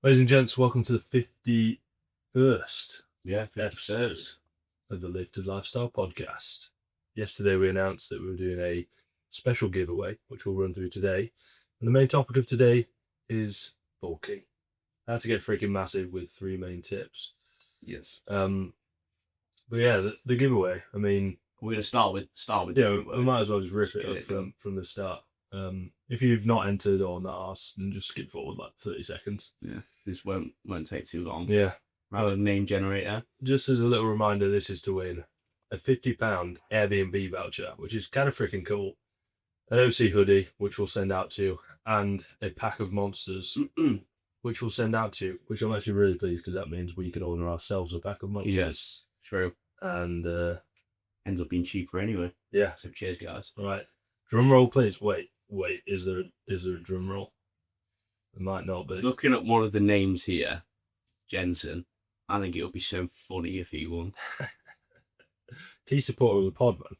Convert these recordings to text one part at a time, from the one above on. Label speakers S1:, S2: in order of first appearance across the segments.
S1: Ladies and gents, welcome to the 51st
S2: episode
S1: of the Lifted Lifestyle Podcast. Yesterday we announced that we were doing a special giveaway, which we'll run through today. And the main topic of today is bulking. How to get freaking massive with 3 main tips.
S2: Yes.
S1: But yeah, the giveaway, I mean...
S2: We're going to start with
S1: yeah, we might as well just rip it up from the start. If you've not entered or not asked, then just skip forward like 30 seconds.
S2: Yeah, this won't take too long.
S1: Yeah.
S2: Rather name generator.
S1: Just as a little reminder, this is to win a £50 Airbnb voucher, which is kind of freaking cool. An OC hoodie, which we'll send out to you, and a pack of monsters, which we'll send out to you, which I'm actually really pleased because that means we can order ourselves a pack of monsters.
S2: Yes, true.
S1: And
S2: ends up being cheaper anyway.
S1: Yeah.
S2: So cheers, guys.
S1: All right. Drum roll, please. Wait. Is there a drum roll? It might not be.
S2: Looking at one of the names here, Jensen, I think it would be so funny if he won.
S1: Key supporter of the pod, man.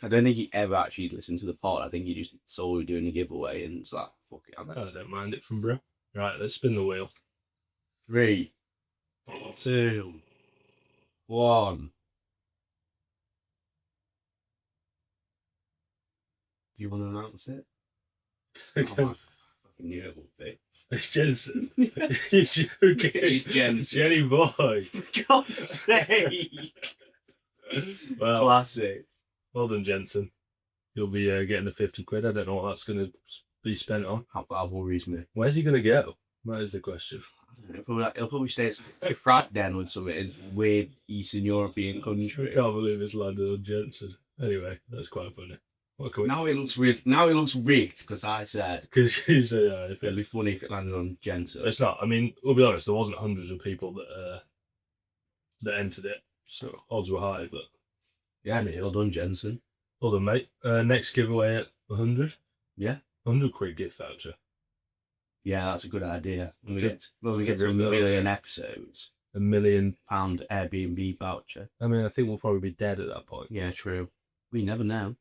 S2: I don't think he ever actually listened to the pod. I think he just saw we were doing a giveaway and was like, fuck it.
S1: I don't mind it from bro. Right, let's spin the wheel.
S2: 3, 2, 1. Do you want to announce it? Oh, I fucking knew it would be.
S1: It's Jensen. You're joking.
S2: It's Jensen.
S1: Jenny boy.
S2: For God's sake.
S1: Well,
S2: Classic.
S1: well done, Jensen. You'll be getting the 50 quid. I don't know what that's going to be spent on.
S2: That worries me.
S1: Where's he going to go? That is the question.
S2: I don't know, he'll probably stay at a frat den or something in a weird Eastern European country.
S1: I can't believe it's landed on Jensen. Anyway, that's quite funny.
S2: Now he looks rigged. Now he looks rigged because I said.
S1: Because you said
S2: it'd be funny if it landed on Jensen.
S1: It's not. I mean, we'll be honest. There wasn't hundreds of people that entered it, so odds were high. But
S2: yeah, I mean, well done, Jensen.
S1: Well done, mate. Next giveaway at 100.
S2: Yeah,
S1: 100 quid gift voucher.
S2: Yeah, that's a good idea. When we get to 1 million episodes,
S1: £1 million
S2: Airbnb voucher.
S1: I mean, I think we'll probably be dead at that point.
S2: Yeah, true. We never know.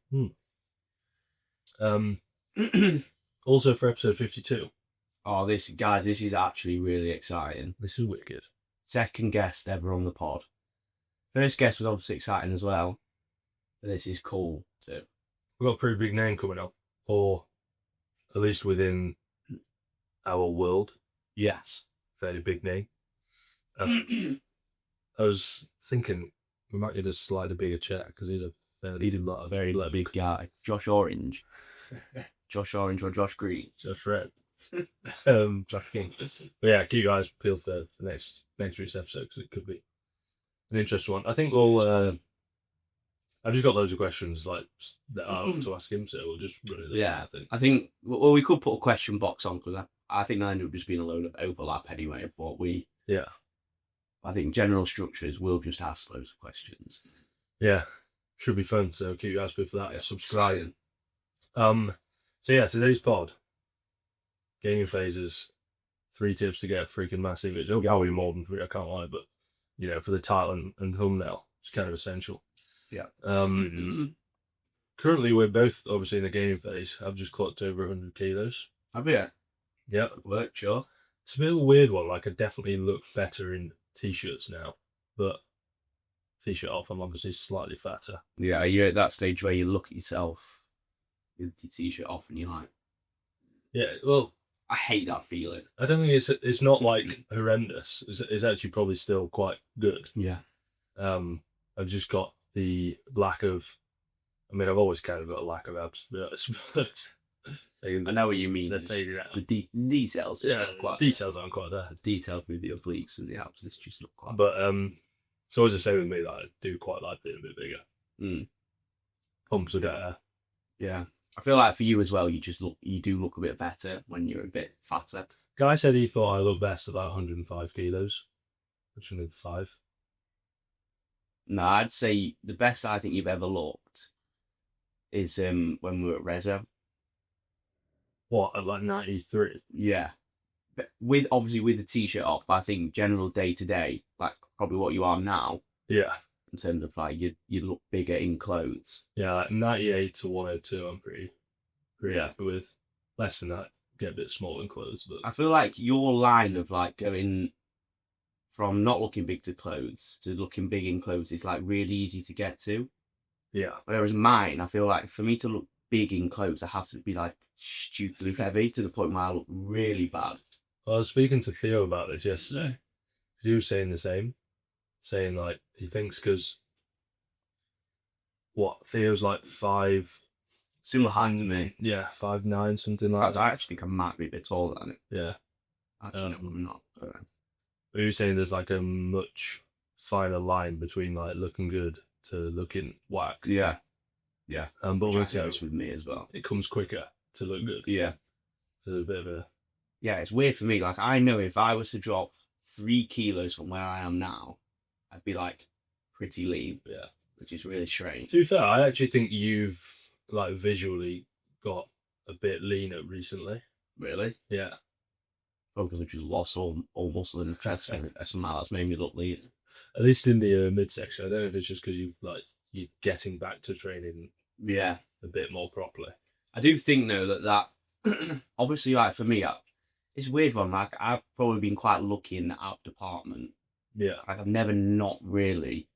S1: Also for episode 52.
S2: Oh, this is actually really exciting.
S1: This is wicked.
S2: Second guest ever on the pod. First guest was obviously exciting as well. But this is cool too.
S1: We've got a pretty big name coming up, or at least within our world.
S2: Yes.
S1: Fairly big name. I was thinking we might need to slide a bigger chair because he's a
S2: very big guy. Josh Orange. Josh Orange or Josh Green.
S1: Josh Red. Josh King. But yeah, keep your eyes peeled for next week's episode because it could be an interesting one. I think we'll. I've just got loads of questions like that I want to ask him, so we'll just run it.
S2: Yeah, I think. Well, we could put a question box on because I think that ended up just being a load of overlap anyway. But I think general structures will just ask loads of questions.
S1: Yeah, should be fun. So keep your eyes peeled for that. Yeah, subscribe. So yeah, today's pod. Gaming phases. 3 tips to get freaking massive. It'll be more than 3. I can't lie, but for the title and thumbnail, it's kind of essential.
S2: Yeah.
S1: Currently, we're both obviously in the gaming phase. I've just clocked over 100 kilos.
S2: Have you?
S1: Yeah.
S2: Worked, sure.
S1: It's a bit of a weird one. Like, I definitely look better in t-shirts now, but t-shirt off, I'm obviously slightly fatter.
S2: Yeah, you're at that stage where you look at yourself with your t-shirt off and you're like,
S1: yeah, well,
S2: I hate that feeling.
S1: I don't think it's not like horrendous. It's actually probably still quite good.
S2: Yeah.
S1: I've just got the lack of. I mean, I've always kind of got a lack of abs, to be honest, but
S2: I know what you mean.
S1: They're faded out.
S2: The details.
S1: Yeah, details aren't quite there.
S2: Details with the obliques and the abs, it's just not quite.
S1: But it's always the same with me that I do quite like being a bit bigger. Pumps are better.
S2: Yeah. I feel like for you as well, you do look a bit better when you're a bit fatter.
S1: Guy said he thought I looked best at about 105 kilos, which I need 5.
S2: No, I'd say the best I think you've ever looked is when we were at Reza.
S1: What, at like 93?
S2: Yeah. But obviously with the t-shirt off, but I think general day to day, like probably what you are now.
S1: Yeah.
S2: In terms of like you look bigger in clothes.
S1: Yeah, like 98 to 102 I'm pretty happy with. Less than that, get a bit small in clothes. But
S2: I feel like your line of like going from not looking big to clothes to looking big in clothes is like really easy to get to.
S1: yeah,
S2: Whereas mine, I feel like for me to look big in clothes, I have to be like stupidly heavy to the point where I look really bad.
S1: I was speaking to Theo about this yesterday. He was saying the same, saying like he thinks because Theo's like 5.
S2: Similar height to me.
S1: Yeah, 5'9", something like
S2: I
S1: that.
S2: actually think I might be a bit taller than it.
S1: Yeah.
S2: Actually, no, I'm not.
S1: He was saying there's like a much finer line between like looking good to looking whack.
S2: Yeah.
S1: But once
S2: with me as well.
S1: it comes quicker to look good.
S2: Yeah.
S1: So there's a bit of a...
S2: Yeah, it's weird for me. Like, I know if I was to drop 3 kilos from where I am now, I'd be like pretty lean.
S1: Yeah.
S2: Which is really strange.
S1: To be fair, I actually think you've like visually got a bit leaner recently.
S2: Really?
S1: Yeah.
S2: Oh, because I've just lost all muscle in the chest, and somehow that's made me look lean.
S1: At least in the midsection. I don't know if it's just because you're getting back to training.
S2: Yeah.
S1: A bit more properly.
S2: I do think though that obviously, like for me, it's a weird one. Like I've probably been quite lucky in the ab department.
S1: Yeah.
S2: Like I've never not really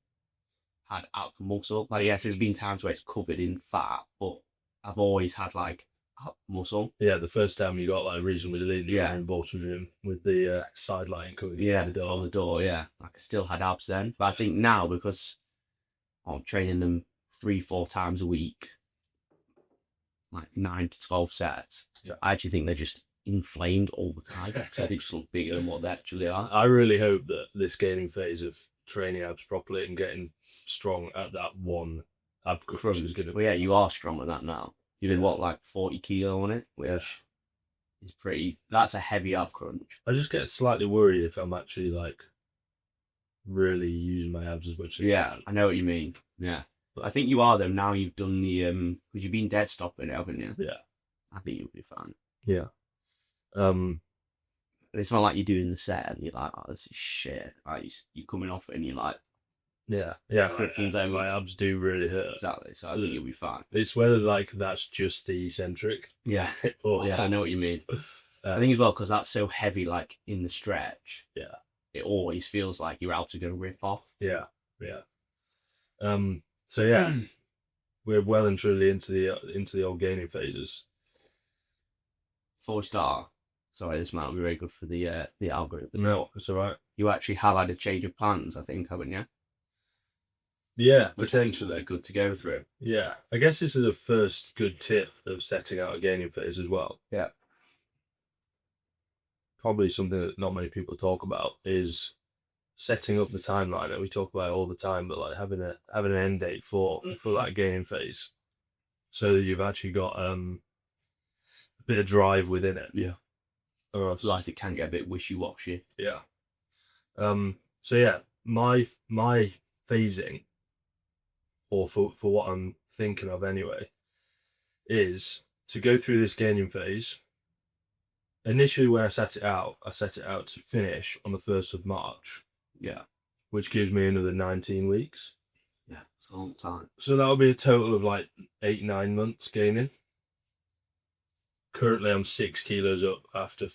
S2: had ab muscle. Like yes, there's been times where it's covered in fat, but I've always had like ab muscle.
S1: Yeah, the first time you got like reasonably lean, you
S2: Yeah,
S1: were in Bolton Gym with the sideline coming.
S2: Yeah, on the door. Yeah, like I still had abs then, but I think now because I'm training them 3-4 times a week, like 9 to 12 sets.
S1: Yeah.
S2: I actually think they're just inflamed all the time. So they just look bigger than what they actually are.
S1: I really hope that this gaining phase of training abs properly and getting strong at that one ab crunch is going to...
S2: Well, yeah, you are strong at that now. You did what, like 40 kilo on it, which is pretty... That's a heavy ab crunch.
S1: I just get slightly worried if I'm actually like really using my abs as much as
S2: I know what you mean. Yeah. But I think you are though. Now you've done the because you've been dead stopping it, haven't you?
S1: Yeah.
S2: I think you'll be fine.
S1: Yeah.
S2: It's not like you're doing the set and you're like, oh, this is shit. Like you're coming off it and you're like,
S1: yeah, my abs do really hurt.
S2: Exactly. So I think you'll be fine.
S1: It's whether like that's just the eccentric.
S2: Yeah. Yeah, I know what you mean. I think as well because that's so heavy, like in the stretch.
S1: Yeah.
S2: It always feels like you're out to go rip off.
S1: Yeah. So yeah, we're well and truly into the old gaining phases.
S2: Before we start, sorry, this might be very good for the algorithm.
S1: No, it's all right.
S2: You actually have had a change of plans, I think, haven't you?
S1: Yeah,
S2: Which
S1: potentially.
S2: good to go through.
S1: Yeah, I guess this is the first good tip of setting out a gaining phase as well.
S2: Yeah.
S1: Probably something that not many people talk about is setting up the timeline. And we talk about it all the time, but like having an end date for that gaining phase, so that you've actually got a bit of drive within it.
S2: Yeah.
S1: Or else,
S2: Like it can get a bit wishy-washy.
S1: Yeah. So yeah, my phasing, or for what I'm thinking of anyway, is to go through this gaining phase. Initially, when I set it out to finish on the 1st of March.
S2: Yeah.
S1: Which gives me another 19 weeks.
S2: Yeah, it's a long time.
S1: So that'll be a total of like 8-9 months gaining. Currently, I'm 6 kilos up after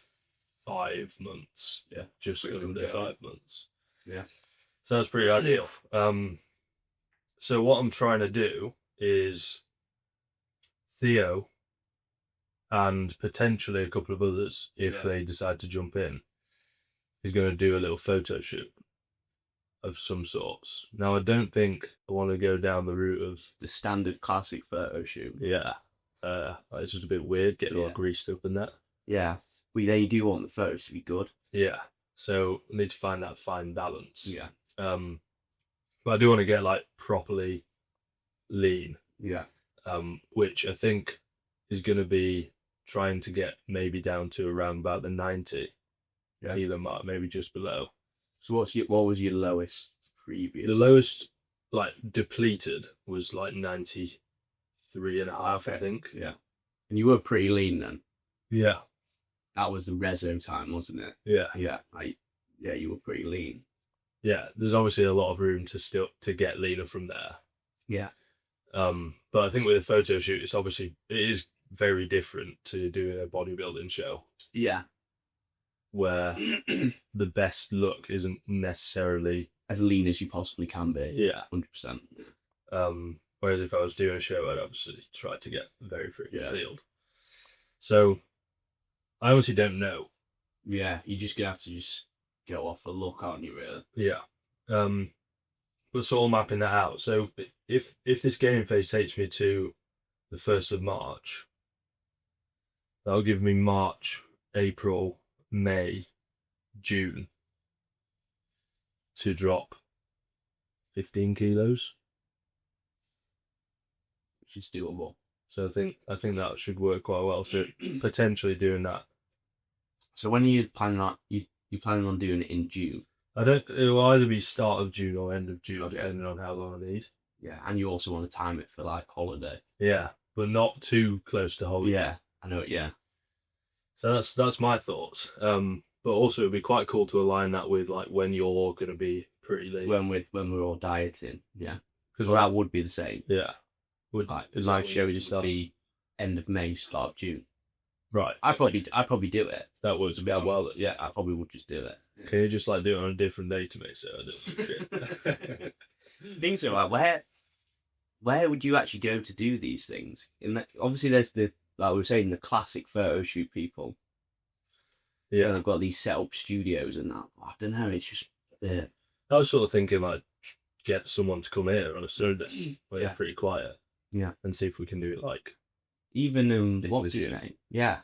S1: 5 months.
S2: Yeah.
S1: Just under 5 months.
S2: Yeah.
S1: So that's pretty ideal. So what I'm trying to do is Theo and potentially a couple of others, if they decide to jump in, is going to do a little photo shoot of some sorts. Now, I don't think I want to go down the route of
S2: the standard classic photo shoot.
S1: Yeah. It's just a bit weird getting all greased up and that.
S2: Yeah. They do want the photos to be good.
S1: Yeah. So I need to find that fine balance.
S2: Yeah.
S1: But I do want to get like properly lean.
S2: Yeah.
S1: Which I think is going to be trying to get maybe down to around about the 90 kilo mark, maybe just below.
S2: So what was your lowest previous?
S1: The lowest, like depleted, was like 93.5, I think.
S2: Yeah. And you were pretty lean then.
S1: Yeah.
S2: That was the reso time, wasn't it?
S1: Yeah.
S2: Yeah. You were pretty lean.
S1: Yeah. There's obviously a lot of room to get leaner from there.
S2: Yeah.
S1: But I think with a photo shoot, it is very different to doing a bodybuilding show
S2: Yeah.
S1: where the best look isn't necessarily
S2: As lean as you possibly can be.
S1: Yeah.
S2: 100%.
S1: Whereas if I was doing a show, I'd obviously try to get very freaking
S2: Yeah.
S1: peeled. So I honestly don't know.
S2: Yeah, you're just gonna have to just go off the look, aren't you? Really?
S1: Yeah. But sort of mapping that out. So if this gaming phase takes me to the 1st of March, that'll give me March, April, May, June to drop 15 kilos.
S2: Which is doable.
S1: So I think that should work quite well. So potentially doing that.
S2: So when are you planning on you planning on doing it in June?
S1: It'll either be start of June or end of June,
S2: Okay.
S1: depending on how long I need.
S2: Yeah, and you also want to time it for like holiday.
S1: Yeah, but not too close to holiday.
S2: Yeah, I know. Yeah.
S1: So that's my thoughts. But also it'd be quite cool to align that with like when you're gonna be pretty lean.
S2: When we're all dieting. Yeah.
S1: Because
S2: Well, that would be the same.
S1: Yeah.
S2: Like
S1: is
S2: my
S1: that
S2: show
S1: when you
S2: just
S1: start?
S2: be end of May, start of June.
S1: Right.
S2: I'd probably do it.
S1: That works
S2: To be
S1: quite well.
S2: honest. Yeah, I probably would just do it.
S1: Can you just like do it on a different day to make it I don't
S2: Think so. Like, where would you actually go to do these things? Obviously, there's like we were saying, the classic photo shoot people.
S1: Yeah.
S2: They've got these set up studios and that. I don't know. It's just
S1: I was sort of thinking like get someone to come here on a Sunday where
S2: Yeah.
S1: it's pretty quiet.
S2: Yeah.
S1: And see if we can do it like
S2: even what's
S1: with
S2: his
S1: you.
S2: name? Yeah.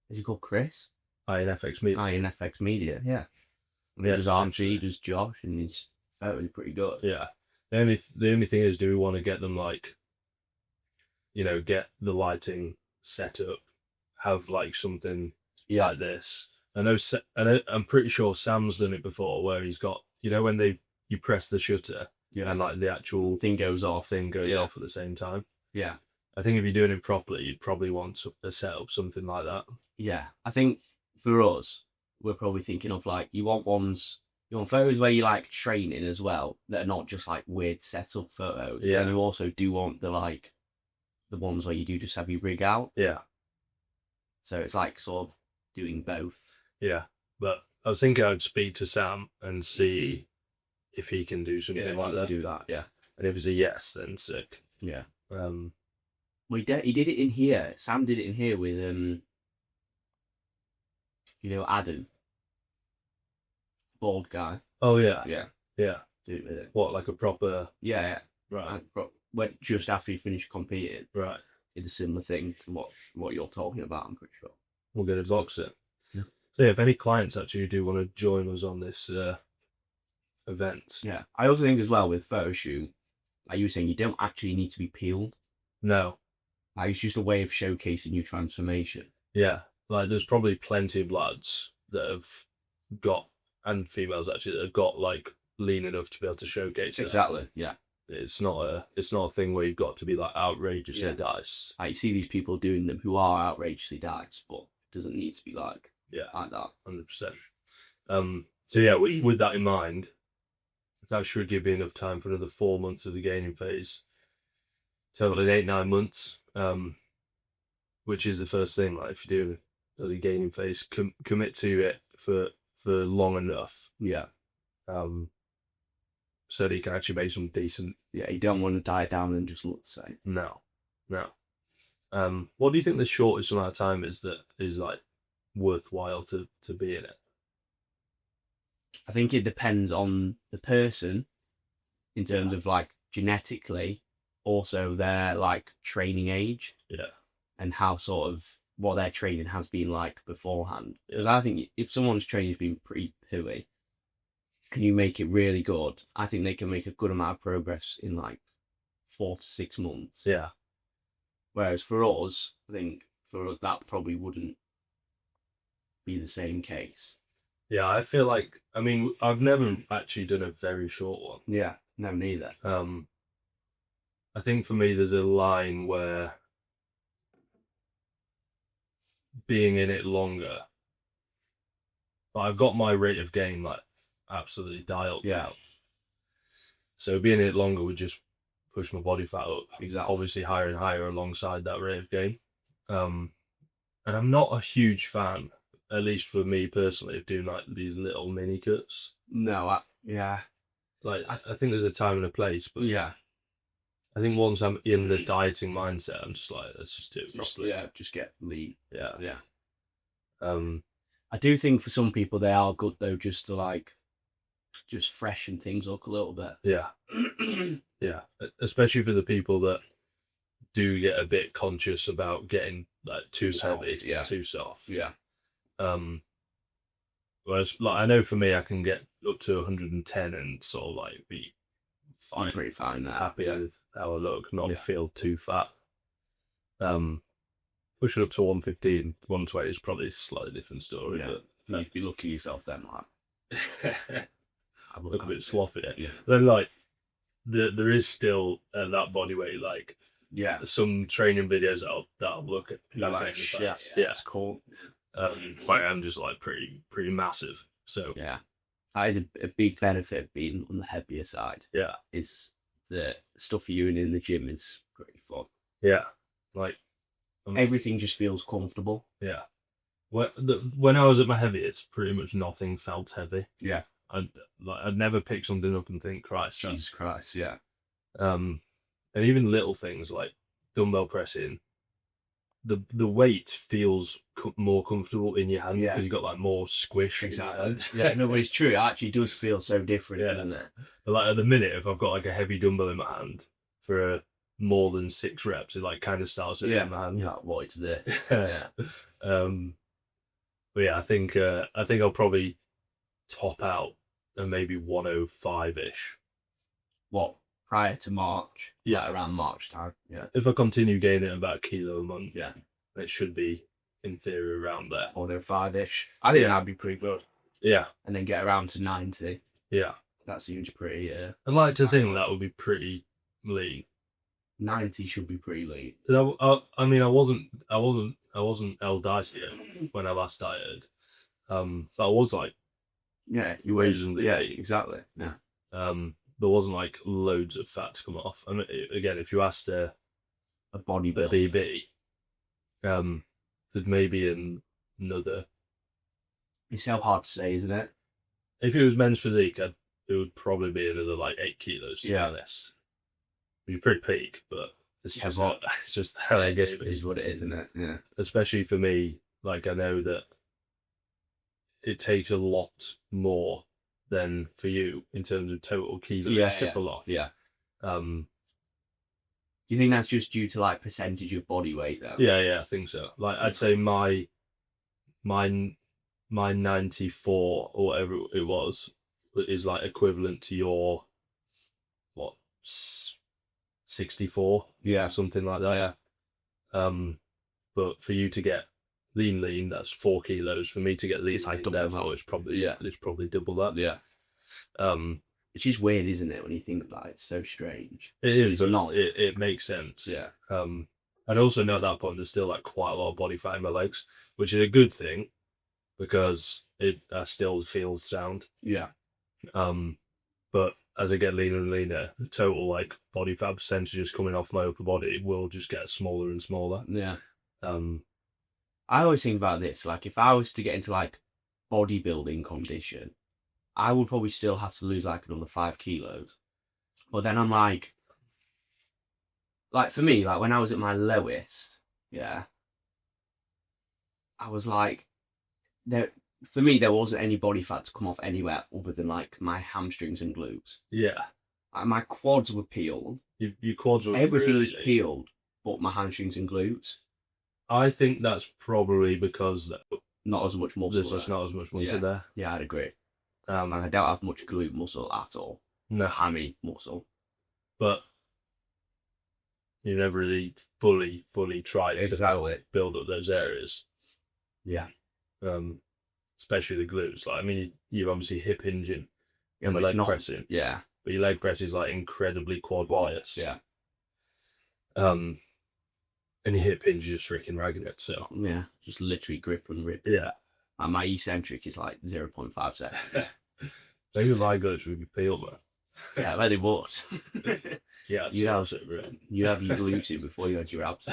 S2: Is he called Chris?
S1: INFX Media.
S2: INFX Media. Yeah. And he
S1: Yeah,
S2: does Archie, he does Josh, and he's photoing pretty good.
S1: Yeah. The only thing is, do we want to get them like, get the lighting set up, have like something like this? I'm pretty sure Sam's done it before, where he's got when you press the shutter and like the actual
S2: thing goes off
S1: off at the same time.
S2: Yeah.
S1: I think if you're doing it properly, you'd probably want a setup something like that.
S2: Yeah. I think for us, we're probably thinking of like you want photos where you like training as well that are not just like weird setup photos.
S1: Yeah.
S2: And you also do want the ones where you do just have your rig out.
S1: Yeah.
S2: So it's like sort of doing both.
S1: Yeah. But I was thinking I'd speak to Sam and see if he can do something like that.
S2: Do that, yeah.
S1: And if it's a yes, then sick.
S2: Yeah.
S1: Well,
S2: he did it in here. Sam did it in here with Adam, bald guy.
S1: Oh yeah.
S2: Yeah.
S1: Yeah.
S2: Did it with it.
S1: What, like a proper?
S2: Yeah.
S1: Right.
S2: Went just after he finished competing.
S1: Right.
S2: Did a similar thing to what you're talking about. I'm pretty sure.
S1: We'll get a box in.
S2: Yeah.
S1: So yeah, if any clients actually do want to join us on this event.
S2: Yeah. I also think as well with photo shoot, like you were saying, you don't actually need to be peeled.
S1: No.
S2: Like, it's just a way of showcasing your transformation.
S1: Yeah. Like there's probably plenty of lads that have got, and females actually, that have got like lean enough to be able to showcase that.
S2: Exactly. Yeah.
S1: It's not a thing where you've got to be like outrageously diced.
S2: Like, you see these people doing them who are outrageously diced, but it doesn't need to be like that.
S1: 100%. So yeah, with that in mind, that should give me enough time for another 4 months of the gaining phase. Totaling 8-9 months. Which is the first thing. Like if you're doing the gaining phase, commit to it for long enough.
S2: Yeah.
S1: So that you can actually make some decent.
S2: Yeah, you don't want to die down and just look the same.
S1: No. What do you think the shortest amount of time is that is like worthwhile to be in it?
S2: I think it depends on the person in terms of like genetically, also their like training age.
S1: Yeah.
S2: And how sort of what their training has been like beforehand. Because I think if someone's training has been pretty pooey, and you make it really good, I think they can make a good amount of progress in like 4 to 6 months.
S1: Yeah.
S2: Whereas for us, I think for us that probably wouldn't be the same case.
S1: Yeah, I feel like, I mean, I've never actually done a very short one.
S2: Yeah, no, neither.
S1: I think for me, there's a line where being in it longer, but I've got my rate of gain like absolutely dialed out. So being in it longer would just push my body fat up,
S2: Exactly.
S1: obviously higher and higher alongside that rate of gain. And I'm not a huge fan, at least for me personally, of doing like these little mini cuts.
S2: No, yeah.
S1: Like I think there's a time and a place, but
S2: Yeah.
S1: I think once I'm in the dieting mindset, I'm just like, let's just do it properly.
S2: Just get lean.
S1: Yeah.
S2: Yeah.
S1: I
S2: I do think for some people they are good though, just to like just freshen things up a little bit.
S1: Yeah. Yeah. Especially for the people that do get a bit conscious about getting like too
S2: Soft,
S1: heavy,
S2: yeah.
S1: too soft.
S2: Yeah.
S1: Whereas like I know for me I can get up to 110 and sort of like be
S2: I'm
S1: fine,
S2: pretty fine there.
S1: happy
S2: Yeah.
S1: with how I look, not
S2: Yeah.
S1: feel too fat. Pushing up to 115, 120 is probably a slightly different story,
S2: Yeah.
S1: but
S2: You'd be looking at yourself then, like
S1: I look a bit sloppy.
S2: Yeah.
S1: Then like there is still that body weight, like
S2: Yeah.
S1: some training videos that'll look at
S2: You're
S1: that
S2: like,
S1: kind of
S2: shit,
S1: fat.
S2: yeah, it's cool.
S1: But I'm just like pretty massive. So
S2: Yeah. That is a big benefit of being on the heavier side.
S1: yeah,
S2: Is the stuff you're doing in the gym is pretty fun.
S1: yeah, like
S2: Everything just feels comfortable.
S1: yeah. When I was at my heaviest, pretty much nothing felt heavy.
S2: Yeah.
S1: I'd never pick something up and think, Christ,
S2: Jesus Christ, yeah.
S1: and even little things like dumbbell pressing, the weight feels more comfortable in your hand
S2: Yeah.
S1: because you've got like more squish. in your hand.
S2: Yeah, no, but it's true. It actually does feel so different,
S1: Yeah.
S2: doesn't it?
S1: But like at the minute, if I've got like a heavy dumbbell in my hand for more than 6 reps, it like kind of starts in my hand.
S2: Yeah, what it's there.
S1: Yeah. But yeah, I think I'll probably top out at maybe 105-ish.
S2: What, prior to March?
S1: Yeah.
S2: Like around March time. Yeah.
S1: If I continue gaining about a kilo a month,
S2: Yeah.
S1: it should be in theory around there.
S2: 105-ish. I think
S1: Yeah.
S2: that'd be pretty good.
S1: Yeah,
S2: And then get around to 90.
S1: yeah.
S2: That seems pretty,
S1: I'd like to think that would be pretty lean.
S2: 90 should be pretty lean.
S1: I mean, I wasn't El Dicey when I last dieted. But I was like,
S2: Yeah, you
S1: Reasonably
S2: yeah,
S1: lean.
S2: exactly. Yeah.
S1: there wasn't like loads of fat to come off. I mean, again, if you asked a
S2: A bodybuilder.
S1: BB, there'd maybe another.
S2: It's so hard to say, isn't it?
S1: If it was men's physique, it would probably be another like 8 kilos. To
S2: Yeah.
S1: be honest, you're pretty peak, but it's
S2: Yeah,
S1: just
S2: but-
S1: it's just how they
S2: It
S1: get
S2: is what it is, isn't it? Yeah.
S1: Especially for me, like I know that it takes a lot more than for you in terms of total kilos
S2: Yeah,
S1: to
S2: yeah.
S1: pull off.
S2: Yeah.
S1: Um,
S2: Do you think that's just due to like percentage of body weight though?
S1: yeah, I think so. Like I'd say my 94 or whatever it was is like equivalent to your 64,
S2: Yeah.
S1: something like that. But for you to get lean, that's 4 kilos. For me to get lean,
S2: It's like double
S1: therefore
S2: that.
S1: it's probably
S2: Yeah.
S1: it's probably double that.
S2: Yeah. Which is weird, isn't it, when you think about it? It's so strange.
S1: It is,
S2: It's
S1: but
S2: not.
S1: it makes sense.
S2: Yeah.
S1: And also know at that point there's still like quite a lot of body fat in my legs, which is a good thing because I still feel sound.
S2: Yeah.
S1: But as I get leaner and leaner, the total like body fat percentages coming off my upper body will just get smaller and smaller.
S2: Yeah.
S1: I
S2: I always think about this, like if I was to get into like bodybuilding condition, I would probably still have to lose like another 5 kilos. But then I'm like for me, like when I was at my lowest, yeah, I was like, for me, there wasn't any body fat to come off anywhere other than like my hamstrings and glutes.
S1: Yeah,
S2: Like, my quads were peeled.
S1: your quads were
S2: Everything was
S1: really-
S2: peeled, but my hamstrings and glutes.
S1: I think that's probably because
S2: Not as much muscle.
S1: there's just
S2: there.
S1: not as much muscle
S2: Yeah.
S1: there.
S2: Yeah, I'd agree. Like, I don't have much glute muscle at all.
S1: No,
S2: Hammy muscle.
S1: but you never really fully tried
S2: Exactly.
S1: to build up those areas.
S2: Yeah.
S1: Especially the glutes. Like I mean, you're obviously hip hinging
S2: Yeah,
S1: and
S2: but it's
S1: leg
S2: not.
S1: pressing,
S2: Yeah.
S1: but your leg press is like incredibly quad bias.
S2: Yeah.
S1: And your hip hinge is freaking ragging it. So
S2: Yeah. Just literally grip and rip.
S1: yeah,
S2: And my eccentric is like 0.5 seconds.
S1: maybe my glutes would be peeled, man.
S2: Yeah, I bet they would.
S1: Yeah,
S2: You'd have-
S1: so bro.
S2: You have your gluten before you had your abs.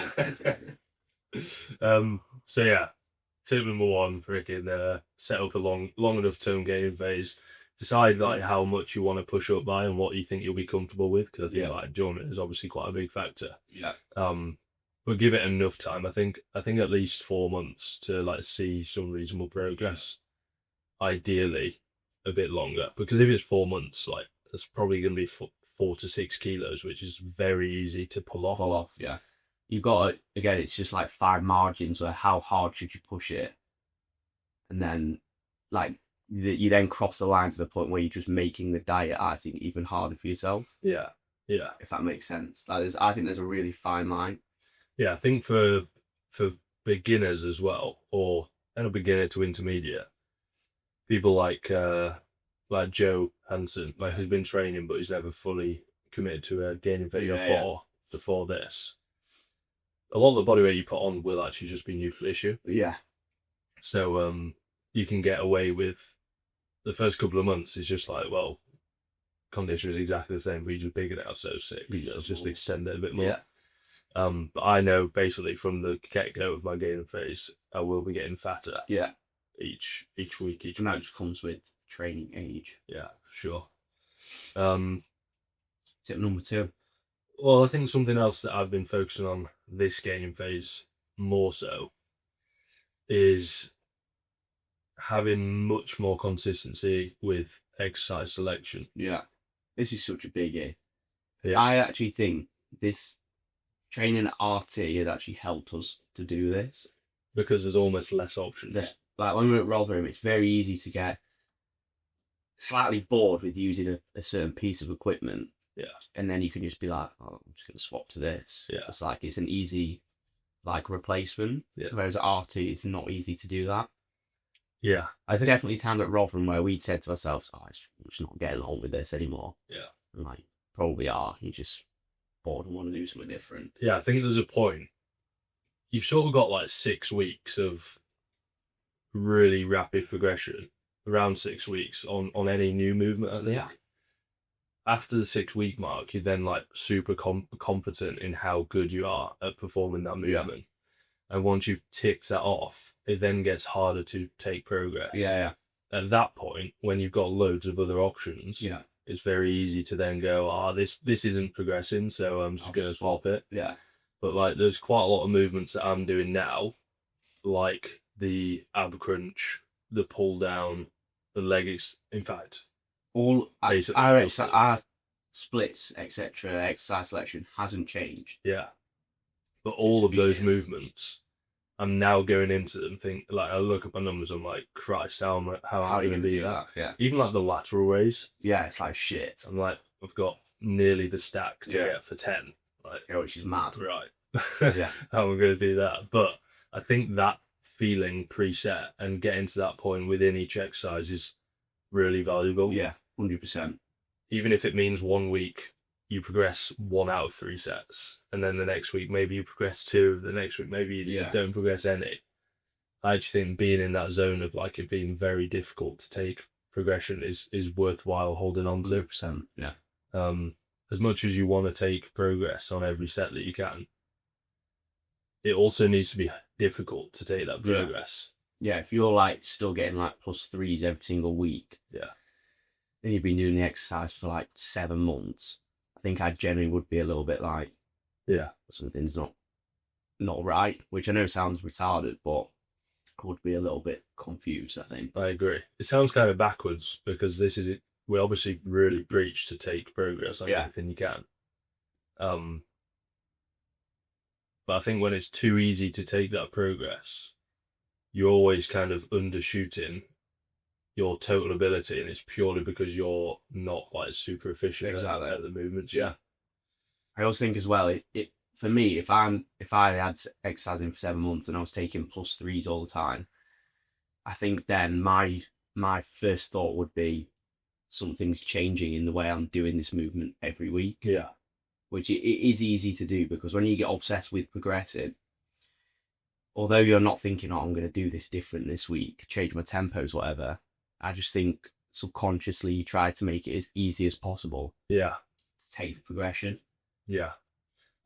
S1: So yeah, tip number one, freaking set up a long enough term gaming phase. Decide like how much you want to push up by and what you think you'll be comfortable with, because I think
S2: Yeah.
S1: like enjoyment is obviously quite a big factor.
S2: Yeah.
S1: But give it enough time. I think at least 4 months to like see some reasonable progress. Ideally, a bit longer, because if it's 4 months, like that's probably going to be 4 to 6 kilos, which is very easy to pull off.
S2: Fall off, yeah. You've got to, again, it's just like fine margins where how hard should you push it? And then, like, you then cross the line to the point where you're just making the diet, I think, even harder for yourself.
S1: Yeah, yeah,
S2: If that makes sense. I think there's a really fine line.
S1: yeah. I think for beginners as well, or and a beginner to intermediate, people like Joe Hansen, like who's been training but he's never fully committed to gaining weight before this. A lot of the body weight you put on will actually just be new for issue.
S2: Yeah.
S1: So you can get away with the first couple of months. It's just like, well, condition is exactly the same, but you just bigger it out so sick. Let's just extend it a bit more.
S2: Yeah.
S1: But I know basically from the get-go of my gaining phase, I will be getting fatter.
S2: Yeah.
S1: Each week,
S2: And that just comes with training age.
S1: Yeah, for sure.
S2: Tip number 2.
S1: Well, I think something else that I've been focusing on this gaining phase more so is having much more consistency with exercise selection.
S2: Yeah. This is such a biggie.
S1: Yeah.
S2: I actually think this training at RT has actually helped us to do this.
S1: Because there's almost less options.
S2: Like when we're at Rotherham, it's very easy to get slightly bored with using a certain piece of equipment.
S1: Yeah.
S2: And then you can just be like, oh, I'm just going to swap to this.
S1: Yeah.
S2: It's like, it's an easy like replacement.
S1: Yeah.
S2: Whereas at RT, it's not easy to do that.
S1: Yeah.
S2: I think definitely timed at Rotherham where we'd said to ourselves, oh, I'm just not getting along with this anymore.
S1: Yeah.
S2: And like, probably are. You're just bored and want to do something different.
S1: Yeah, I think there's a point. You've sort of got like 6 weeks of really rapid progression, around 6 weeks on any new movement. I think.
S2: Yeah.
S1: After the 6 week mark, you're then like super competent in how good you are at performing that movement. And once you've ticked that off, it then gets harder to take progress.
S2: Yeah.
S1: At that point, when you've got loads of other options,
S2: Yeah.
S1: it's very easy to then go, this isn't progressing, so I'm just going to swap it.
S2: Yeah.
S1: But like, there's quite a lot of movements that I'm doing now, like the ab crunch, the pull down, the leg. In fact,
S2: All
S1: Basically,
S2: our splits, etc., exercise selection hasn't changed.
S1: yeah. But all of those movements, I'm now going into them. I look at my numbers. I'm like, Christ, how am I going to do that?
S2: Yeah.
S1: Even like the lateral raise,
S2: Yeah, it's like shit.
S1: I'm like, I've got nearly the stack to get for 10. Like,
S2: Yeah, which is mad.
S1: right.
S2: Yeah.
S1: How am I going to do that? But I think that feeling preset and getting to that point within each exercise is really valuable.
S2: Yeah, 100%.
S1: Even if it means 1 week you progress 1 out of 3 sets, and then the next week maybe you progress 2, the next week maybe you don't progress any. I actually think being in that zone of like it being very difficult to take progression is worthwhile holding on to.
S2: 100%. Yeah.
S1: As much as you want to take progress on every set that you can, it also needs to be difficult to take that progress.
S2: Yeah, if you're like still getting like +3s every single week, then you've been doing the exercise for like 7 months. I think I generally would be a little bit like, something's not right, which I know sounds retarded, but I would be a little bit confused, I think.
S1: I agree. It sounds kind of backwards because this is it. We obviously really preach to take progress on everything you can. But I think when it's too easy to take that progress, you're always kind of undershooting your total ability, and it's purely because you're not like super efficient at the movements. Yeah.
S2: I also think as well, it for me, if I had exercising for 7 months and I was taking +3s all the time, I think then my first thought would be something's changing in the way I'm doing this movement every week.
S1: Yeah.
S2: Which it is easy to do because when you get obsessed with progressing, although you're not thinking, oh, I'm going to do this different this week, change my tempos, whatever, I just think subconsciously you try to make it as easy as possible
S1: Yeah.
S2: to take the progression.
S1: Yeah.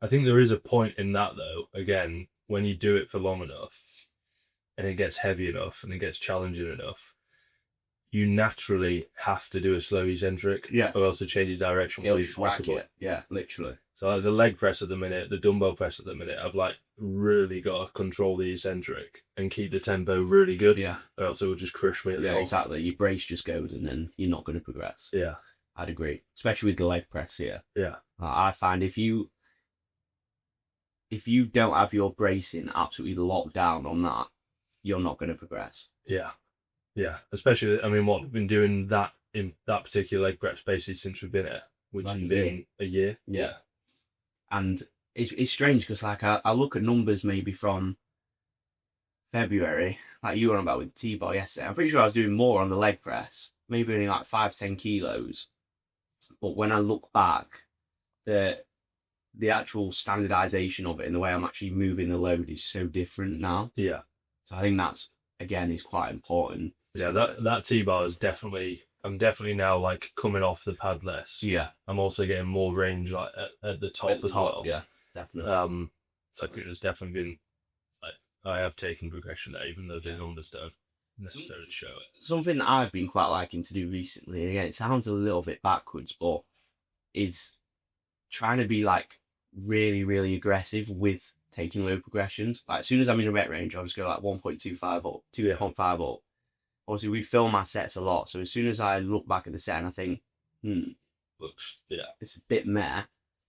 S1: I think there is a point in that though, again, when you do it for long enough and it gets heavy enough and it gets challenging enough, you naturally have to do a slow eccentric,
S2: Yeah.
S1: or else it changes direction.
S2: It'll
S1: Will
S2: just whack
S1: possible.
S2: it. Yeah, literally.
S1: So like the leg press at the minute, the dumbbell press at the minute, I've like really got to control the eccentric and keep the tempo really good,
S2: Yeah.
S1: or else it will just crush me at the
S2: Yeah,
S1: whole.
S2: exactly. Your brace just goes and then you're not going to progress.
S1: Yeah.
S2: I'd agree. Especially with the leg press here.
S1: Yeah.
S2: I find if you don't have your bracing absolutely locked down on that, you're not going to progress.
S1: Yeah. Yeah. Especially, I mean, what we've been doing that in that particular leg press basically since we've been here, which
S2: Like
S1: has
S2: a
S1: been a year.
S2: Yeah. And it's strange because like I look at numbers maybe from February, like you were on about with the T-bar yesterday. I'm pretty sure I was doing more on the leg press, maybe only like 5-10 kilos. But when I look back, the actual standardization of it and the way I'm actually moving the load is so different now.
S1: Yeah.
S2: So I think that's, again, is quite important.
S1: Yeah, that T-bar is definitely, I'm definitely now like coming off the pad less.
S2: Yeah.
S1: I'm also getting more range like at the top as well.
S2: Yeah, definitely.
S1: So it's definitely been, like, I have taken progression there, even though the numbers don't necessarily show it.
S2: Something that I've been quite liking to do recently, and again, it sounds a little bit backwards, but is trying to be like really, really aggressive with taking low progressions. Like as soon as I'm in a rep range, I'll just go like 1.25 up, 2.5 up. Obviously, we film our sets a lot, so as soon as I look back at the set and I think,
S1: Looks, yeah,
S2: it's a bit meh,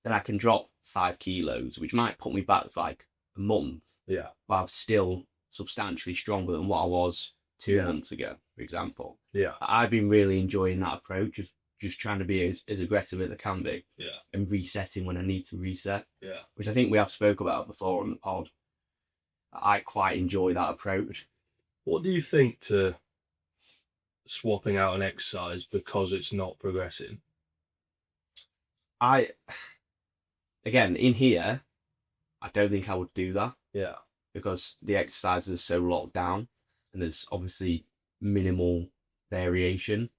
S2: then I can drop 5 kilos, which might put me back like a month.
S1: Yeah.
S2: But I'm still substantially stronger than what I was 2 months ago, for example.
S1: Yeah.
S2: I've been really enjoying that approach of just trying to be as aggressive as I can be.
S1: Yeah.
S2: And resetting when I need to reset.
S1: Yeah.
S2: Which I think we have spoke about before on the pod. I quite enjoy that approach.
S1: What do you think to swapping out an exercise because it's not progressing?
S2: Again, in here, I don't think I would do that.
S1: Yeah.
S2: Because the exercise is so locked down and there's obviously minimal variation.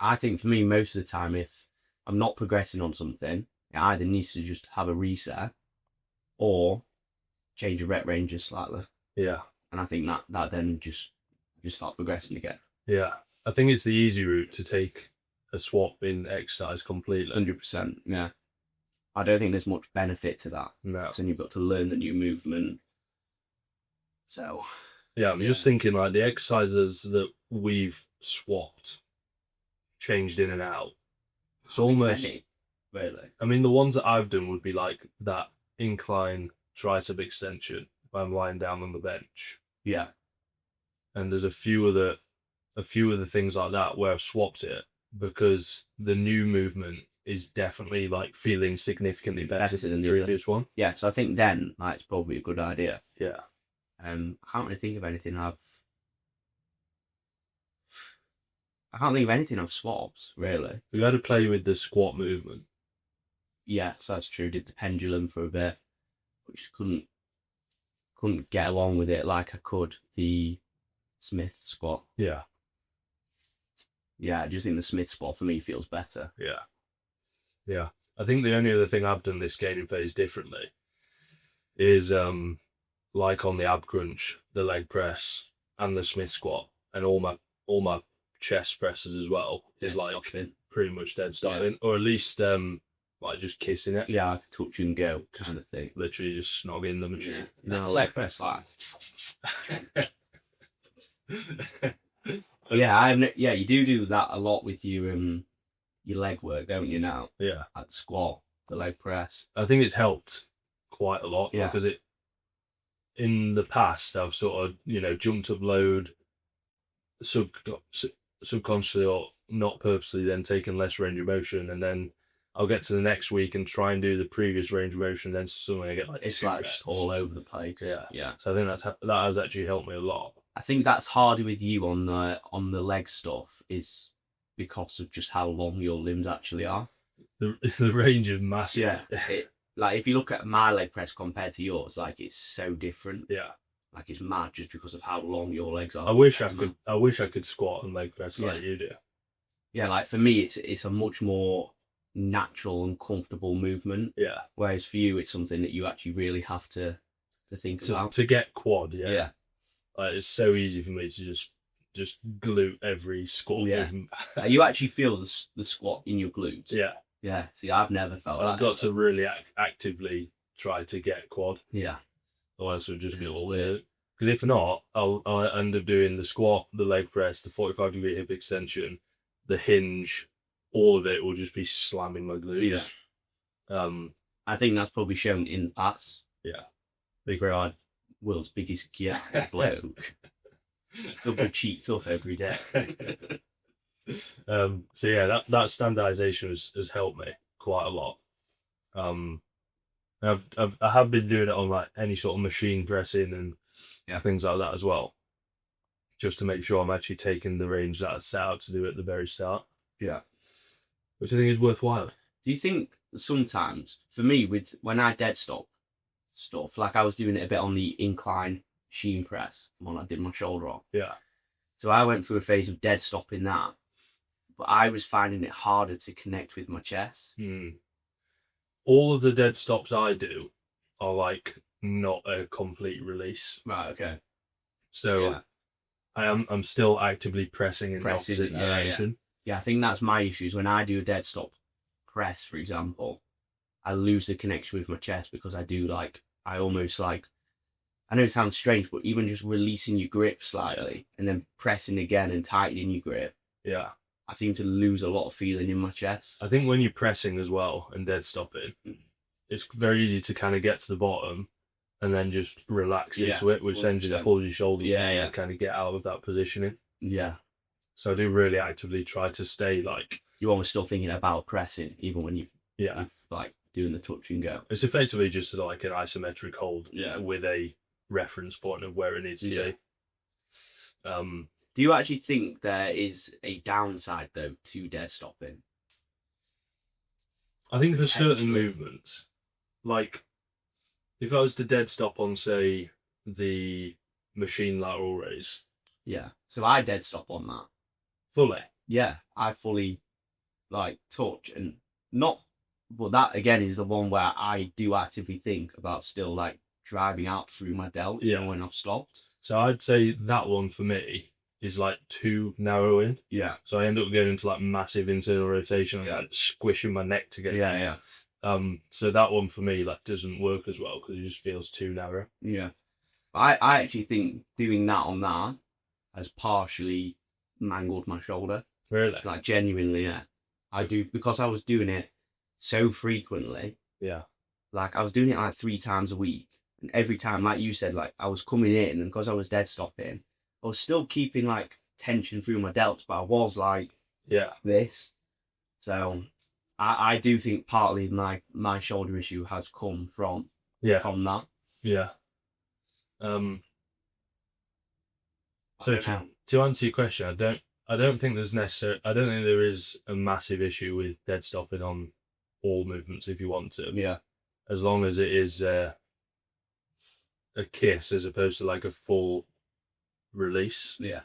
S2: I think for me, most of the time, if I'm not progressing on something, it either needs to just have a reset or change the rep ranges slightly.
S1: Yeah.
S2: And I think that then just start progressing again.
S1: Yeah. I think it's the easy route to take a swap in exercise completely.
S2: 100%, yeah. I don't think there's much benefit to that.
S1: No.
S2: Because then you've got to learn the new movement. So.
S1: Yeah, I'm just thinking like the exercises that we've swapped, changed in and out. It's almost,
S2: really.
S1: I mean, the ones that I've done would be like that incline tricep extension when I'm lying down on the bench.
S2: Yeah.
S1: And there's a few of the things like that where I've swapped it because the new movement is definitely like feeling significantly better than the previous one.
S2: Yeah, so I think then like, it's probably a good idea.
S1: Yeah.
S2: I can't really think of anything I've swapped, really.
S1: We had to play with the squat movement.
S2: Yes, that's true. Did the pendulum for a bit, which couldn't get along with it like I could the Smith squat.
S1: Yeah.
S2: Yeah, I just think the Smith squat for me feels better.
S1: Yeah. Yeah. I think the only other thing I've done this scaling phase differently is like on the ab crunch, the leg press, and the Smith squat, and all my chest presses as well is like pretty much dead styling, or at least like just kissing it.
S2: Yeah, like touch and go kind of thing.
S1: Literally just snogging the machine.
S2: Yeah. No, leg press like. Yeah, you do that a lot with your leg work, don't you now?
S1: Yeah.
S2: Like the squat, the leg press.
S1: I think it's helped quite a lot
S2: because
S1: in the past I've sort of, jumped up load subconsciously or not purposely, then taken less range of motion, and then I'll get to the next week and try and do the previous range of motion, then suddenly I get like
S2: it's like just all over the place. Yeah.
S1: So I think that has actually helped me a lot.
S2: I think that's harder with you on the leg stuff is because of just how long your limbs actually are.
S1: The range is massive.
S2: Yeah. Like if you look at my leg press compared to yours, like it's so different.
S1: Yeah.
S2: Like it's mad just because of how long your legs are.
S1: I wish I could squat and leg press like you do.
S2: Yeah, like for me, it's a much more natural and comfortable movement.
S1: Yeah.
S2: Whereas for you, it's something that you actually really have to think about.
S1: To get quad,
S2: Yeah.
S1: Like, it's so easy for me to just glute every squat
S2: Yeah.
S1: movement.
S2: You actually feel the squat in your glutes.
S1: Yeah.
S2: Yeah. See, I've never felt
S1: I've
S2: that.
S1: got to really actively try to get quad.
S2: Yeah.
S1: Otherwise, it'll just be
S2: It's
S1: all
S2: weird.
S1: weird. Because if not, I'll end up doing the squat, the leg press, the 45-degree hip extension, the hinge. All of it will just be slamming my glutes.
S2: I think that's probably shown in the past.
S1: Yeah.
S2: Big Rod, world's biggest bloke. Double cheats up every day.
S1: So yeah, that standardization has helped me quite a lot. I have been doing it on like any sort of machine pressing and things like that as well, just to make sure I'm actually taking the range that I set out to do at the very start.
S2: Yeah.
S1: Which I think is worthwhile.
S2: Do you think sometimes, for me, when I dead stop stuff, like I was doing it a bit on the incline machine press when I did my shoulder off.
S1: Yeah.
S2: So I went through a phase of dead stopping that, but I was finding it harder to connect with my chest.
S1: All of the dead stops I do are like not a complete release.
S2: Right. Okay.
S1: So I'm still actively pressing in the opposite direction.
S2: Yeah, I think that's my issues. When I do a dead stop press, for example, I lose the connection with my chest because I almost like, I know it sounds strange, but even just releasing your grip slightly and then pressing again and tightening your grip.
S1: Yeah.
S2: I seem to lose a lot of feeling in my chest.
S1: I think when you're pressing as well and dead stopping, it's very easy to kind of get to the bottom and then just relax into it, which sends you to hold your shoulders and kind of get out of that positioning.
S2: Yeah.
S1: So I do really actively try to stay like...
S2: You're always still thinking about pressing, even when you're like doing the touch and go.
S1: It's effectively just like an isometric hold with a reference point of where it needs to be.
S2: Do you actually think there is a downside, though, to dead stopping?
S1: I think for certain movements, like if I was to dead stop on, say, the machine lateral raise.
S2: Yeah. So I dead stop on that.
S1: Fully?
S2: Yeah. I fully, like, touch and not... But that, again, is the one where I do actively think about still, like, driving out through my delt when I've stopped.
S1: So I'd say that one for me is like too narrow in.
S2: Yeah.
S1: So I end up going into like massive internal rotation and like squishing my neck together.
S2: Yeah.
S1: So that one for me like doesn't work as well because it just feels too narrow.
S2: Yeah. I actually think doing that on that has partially mangled my shoulder.
S1: Really?
S2: Like genuinely, yeah. I do, because I was doing it so frequently.
S1: Yeah.
S2: Like I was doing it like 3 times a week. And every time, like you said, like I was coming in and because I was dead stopping, I was still keeping like tension through my delts, but I was like this. So I do think partly my shoulder issue has come from that.
S1: Yeah. So to answer your question, I don't think there is a massive issue with dead stopping on all movements if you want to.
S2: Yeah.
S1: As long as it is a kiss as opposed to like a full release.
S2: Yeah.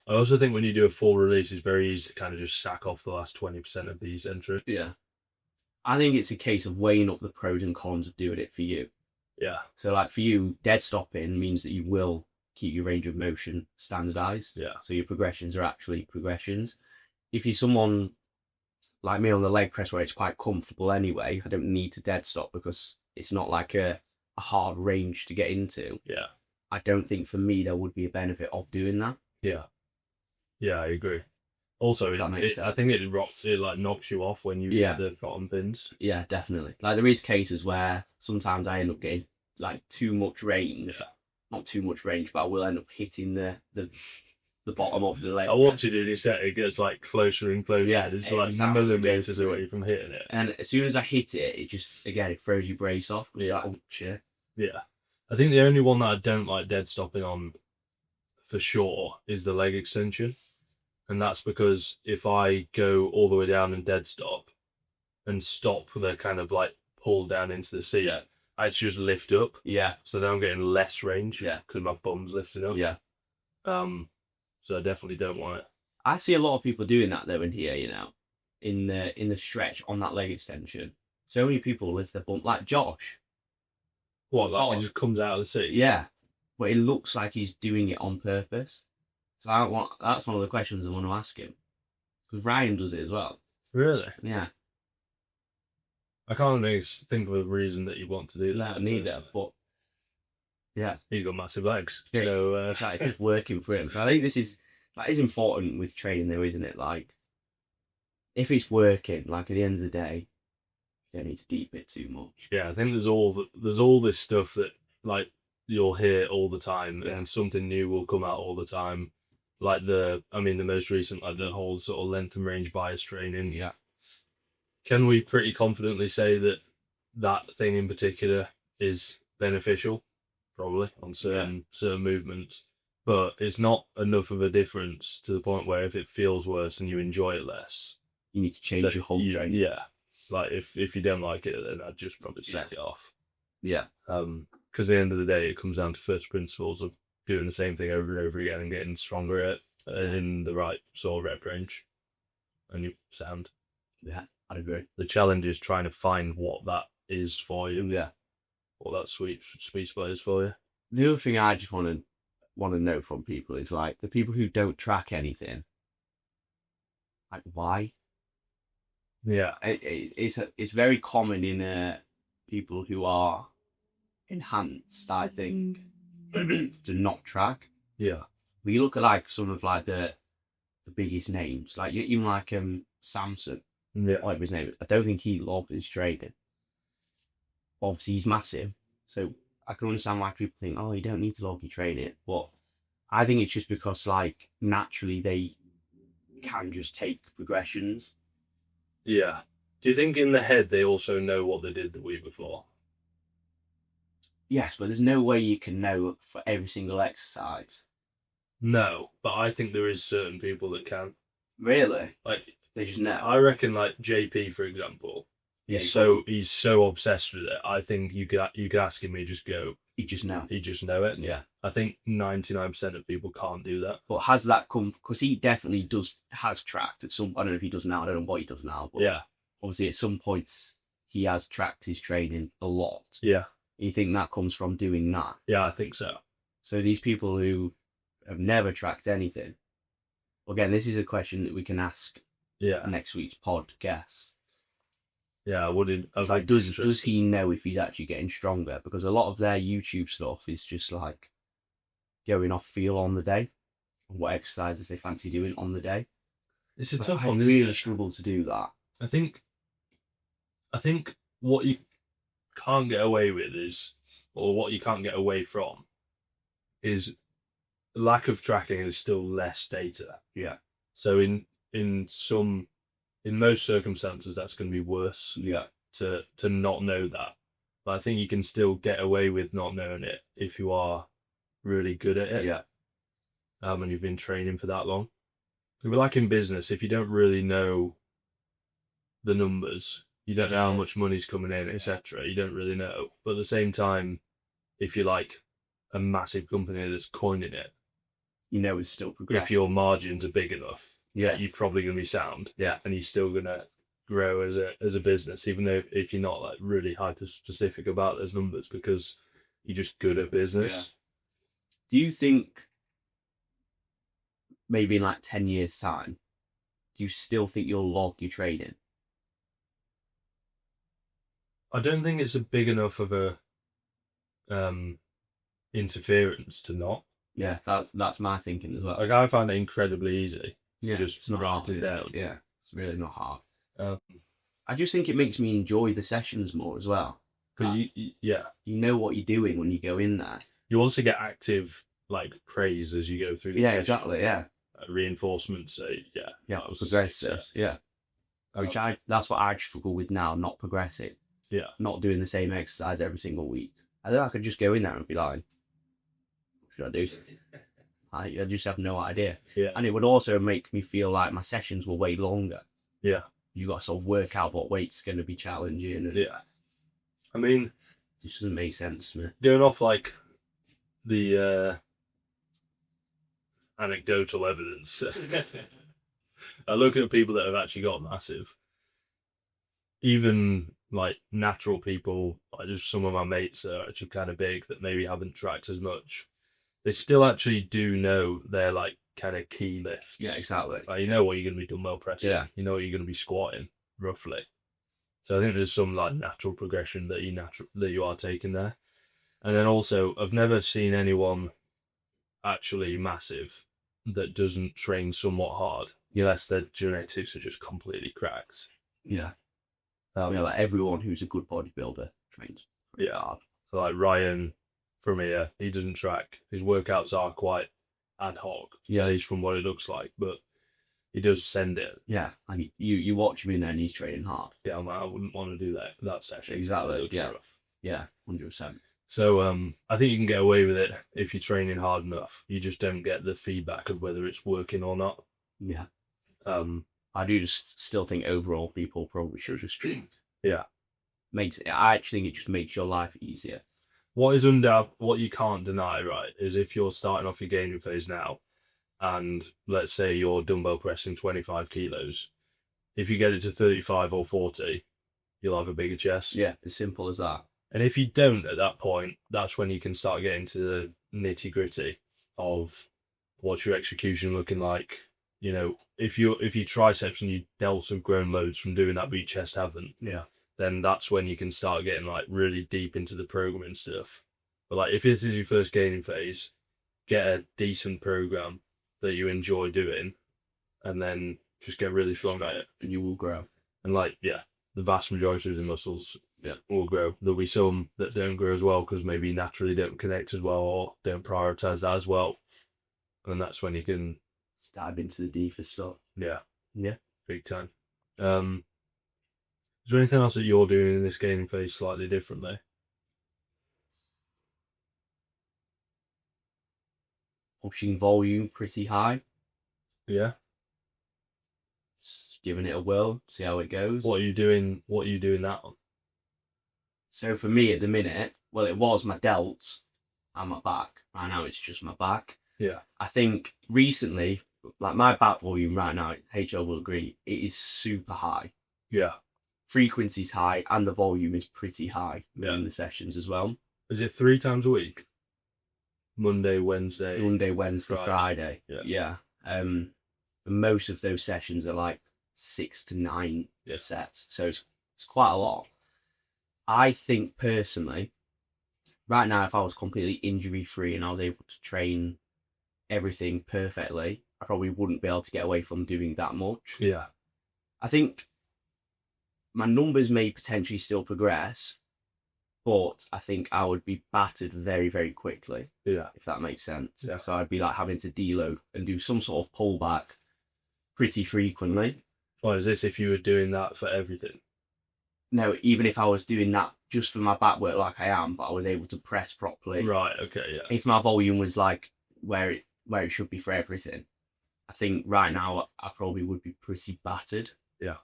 S1: I also think when you do a full release, it's very easy to kind of just sack off the last 20% of the eccentric.
S2: Yeah. I think it's a case of weighing up the pros and cons of doing it for you.
S1: Yeah.
S2: So like for you, dead stopping means that you will keep your range of motion standardized.
S1: Yeah.
S2: So your progressions are actually progressions. If you're someone like me on the leg press where it's quite comfortable anyway, I don't need to dead stop because it's not like a hard range to get into.
S1: Yeah.
S2: I don't think for me there would be a benefit of doing that.
S1: Yeah. Yeah, I agree. Also, I think it like knocks you off when you get the bottom pins.
S2: Yeah, definitely. Like there is cases where sometimes I end up getting like too much range.
S1: Yeah.
S2: Not too much range, but I will end up hitting the bottom of the leg.
S1: I watch it in your set, it gets like closer and closer.
S2: Yeah,
S1: it's like millimeters away from hitting it.
S2: And as soon as I hit it, it just, again, it throws your brace off.
S1: Yeah.
S2: Like, oh, shit.
S1: Yeah. I think the only one that I don't like dead stopping on for sure is the leg extension. And that's because if I go all the way down and dead stop and stop the kind of like pull down into the seat, I just lift up.
S2: Yeah.
S1: So then I'm getting less range.
S2: Yeah.
S1: Because my bum's lifting up.
S2: Yeah.
S1: So I definitely don't want it.
S2: I see a lot of people doing that though in here, you know, in the stretch on that leg extension. So many people lift their bump, like Josh.
S1: What, like
S2: Oh.
S1: it just comes out of the seat?
S2: Yeah, but it looks like he's doing it on purpose. So that's one of the questions I want to ask him. Because Ryan does it as well.
S1: Really?
S2: Yeah,
S1: I can't really think of a reason that you want to do that.
S2: no, neither. But yeah,
S1: He's got massive legs.
S2: Yeah.
S1: So,
S2: it's just working for him. So I think that is important with training, though, isn't it? Like, if it's working, like at the end of the day, you don't need to deep it too much.
S1: yeah, I think there's all this stuff that like you'll hear all the time,
S2: Yeah.
S1: and something new will come out all the time. Like the most recent, like the whole sort of length and range bias training.
S2: Yeah.
S1: Can we pretty confidently say that that thing in particular is beneficial? Probably on certain movements, but it's not enough of a difference to the point where if it feels worse and you enjoy it less,
S2: You need to change your whole training.
S1: Yeah, like if you don't like it, then I'd just probably sack it off.
S2: Yeah.
S1: Because at the end of the day, it comes down to first principles of doing the same thing over and over again and getting stronger at in the right sort of rep range, and you sound.
S2: Yeah, I'd agree.
S1: The challenge is trying to find what that is for you.
S2: Yeah.
S1: What that sweet spot is for you.
S2: The other thing I just want to know from people is like the people who don't track anything. Like why?
S1: Yeah.
S2: It's very common in people who are enhanced, I think, to not track.
S1: Yeah.
S2: When you look at like some of like the biggest names, like even like Samson,
S1: Yeah.
S2: whatever his name is, I don't think he logged his training. Obviously, he's massive, so I can understand why people think, oh, you don't need to log your training. But I think it's just because like naturally they can just take progressions.
S1: Yeah. Do you think in the head they also know what they did the week before?
S2: Yes, but there's no way you can know for every single exercise.
S1: No, but I think there is certain people that can.
S2: Really?
S1: Like
S2: They just know.
S1: I reckon, like JP, for example, he's so obsessed with it. I think you could ask him, he just go.
S2: You just know.
S1: He just know it.
S2: Yeah.
S1: I think 99% of people can't do that.
S2: But has that come? Because he definitely has tracked at some. I don't know if he does now. I don't know what he does now. But
S1: Yeah.
S2: obviously, at some points, he has tracked his training a lot.
S1: Yeah.
S2: You think that comes from doing that?
S1: Yeah, I think so.
S2: So these people who have never tracked anything. Again, this is a question that we can ask
S1: Yeah.
S2: next week's pod guest.
S1: Yeah, I wouldn't.
S2: It's like, does he know if he's actually getting stronger? Because a lot of their YouTube stuff is just like going off feel on the day, what exercises they fancy doing on the day.
S1: It's a
S2: But
S1: tough
S2: I
S1: one.
S2: really struggle to do that.
S1: I think what you can't get away with is, or what you can't get away from, is lack of tracking is still less data.
S2: Yeah.
S1: So in most circumstances, that's going to be worse.
S2: Yeah.
S1: To not know that, but I think you can still get away with not knowing it if you are really good at it.
S2: Yeah.
S1: And you've been training for that long. But like in business, if you don't really know the numbers, you don't know how much money's coming in, etc. You don't really know. But at the same time, if you're like a massive company that's coining it,
S2: you know it's still progressing.
S1: if your margins are big enough,
S2: Yeah.
S1: you're probably going to be sound.
S2: Yeah.
S1: And you're still going to grow as a business, even though if you're not like really hyper specific about those numbers because you're just good at business.
S2: Do you think maybe in like 10 years' time, do you still think you'll log your training?
S1: I don't think it's a big enough of a interference to not.
S2: Yeah, that's my thinking as well.
S1: Like I find it incredibly easy to just
S2: it's not
S1: write
S2: hard
S1: it down.
S2: Yeah, it's really not hard.
S1: Um,
S2: I just think it makes me enjoy the sessions more as well.
S1: because you
S2: know what you're doing when you go in there.
S1: You also get active like praise as you go through the session.
S2: Exactly, yeah.
S1: Reinforcement, say, yeah.
S2: That was progress, yeah. Which that's what I struggle with now, not progressing.
S1: Yeah.
S2: Not doing the same exercise every single week. I think I could just go in there and be like, what should I do? I just have no idea.
S1: Yeah.
S2: And it would also make me feel like my sessions were way longer.
S1: Yeah.
S2: You got to sort of work out what weight's going to be challenging. And
S1: yeah. I mean,
S2: it just doesn't make sense to me.
S1: Going off like the anecdotal evidence, I look at people that have actually got massive. Even like natural people, like just some of my mates that are actually kind of big that maybe haven't tracked as much, they still actually do know their like kind of key lifts.
S2: Yeah, exactly.
S1: Like, you know what you're going to be dumbbell pressing.
S2: Yeah.
S1: You know what you're going to be squatting roughly. So I think there's some like natural progression that you are taking there. And then also, I've never seen anyone actually massive that doesn't train somewhat hard, unless their genetics are just completely cracked.
S2: Yeah. Like everyone who's a good bodybuilder trains hard.
S1: So like Ryan from here, he doesn't track. His workouts are quite ad hoc, at least from what it looks like, but he does send it.
S2: Yeah, and you watch him in there and he's training hard.
S1: Yeah, I wouldn't want to do that session.
S2: Exactly. Yeah, 100%.
S1: So I think you can get away with it if you're training hard enough. You just don't get the feedback of whether it's working or not.
S2: Yeah.
S1: I
S2: do just still think overall people probably should just train.
S1: Yeah.
S2: I actually think it just makes your life easier.
S1: What you can't deny, right, is if you're starting off your gaining phase now, and let's say you're dumbbell pressing 25 kilos, if you get it to 35 or 40, you'll have a bigger chest.
S2: Yeah, as simple as that.
S1: And if you don't at that point, that's when you can start getting to the nitty gritty of what's your execution looking like. You know, if your triceps and your delts have grown loads from doing that, but your chest haven't, then that's when you can start getting like really deep into the programming stuff. But like if this is your first gaining phase, get a decent program that you enjoy doing, and then just get really strong at it,
S2: and you will grow.
S1: And like the vast majority of the muscles will grow. There'll be some that don't grow as well because maybe naturally don't connect as well or don't prioritize that as well, and that's when you can
S2: dive into the deeper stuff.
S1: Yeah, big time. Is there anything else that you're doing in this gaining phase slightly differently?
S2: Pushing volume pretty high.
S1: Yeah.
S2: Just giving it a whirl, see how it goes.
S1: What are you doing that on?
S2: So for me at the minute, well, it was my delts and my back. Right now it's just my back.
S1: Yeah.
S2: I think recently, like my back volume right now, HL will agree, it is super high.
S1: Yeah.
S2: Frequency's high and the volume is pretty high in the sessions as well.
S1: Is it 3 times a week? Monday, Wednesday,
S2: Friday. Yeah. Most of those sessions are like 6 to 9 sets, so it's quite a lot. I think personally, right now, if I was completely injury free and I was able to train everything perfectly, I probably wouldn't be able to get away from doing that much.
S1: Yeah.
S2: I think my numbers may potentially still progress, but I think I would be battered very, very quickly.
S1: Yeah.
S2: If that makes sense.
S1: Yeah.
S2: So I'd be like having to deload and do some sort of pullback pretty frequently.
S1: Or is this if you were doing that for everything?
S2: No, even if I was doing that just for my back work like I am, but I was able to press properly.
S1: Right, okay, yeah.
S2: If my volume was like where it should be for everything, I think right now I probably would be pretty battered.
S1: Yeah.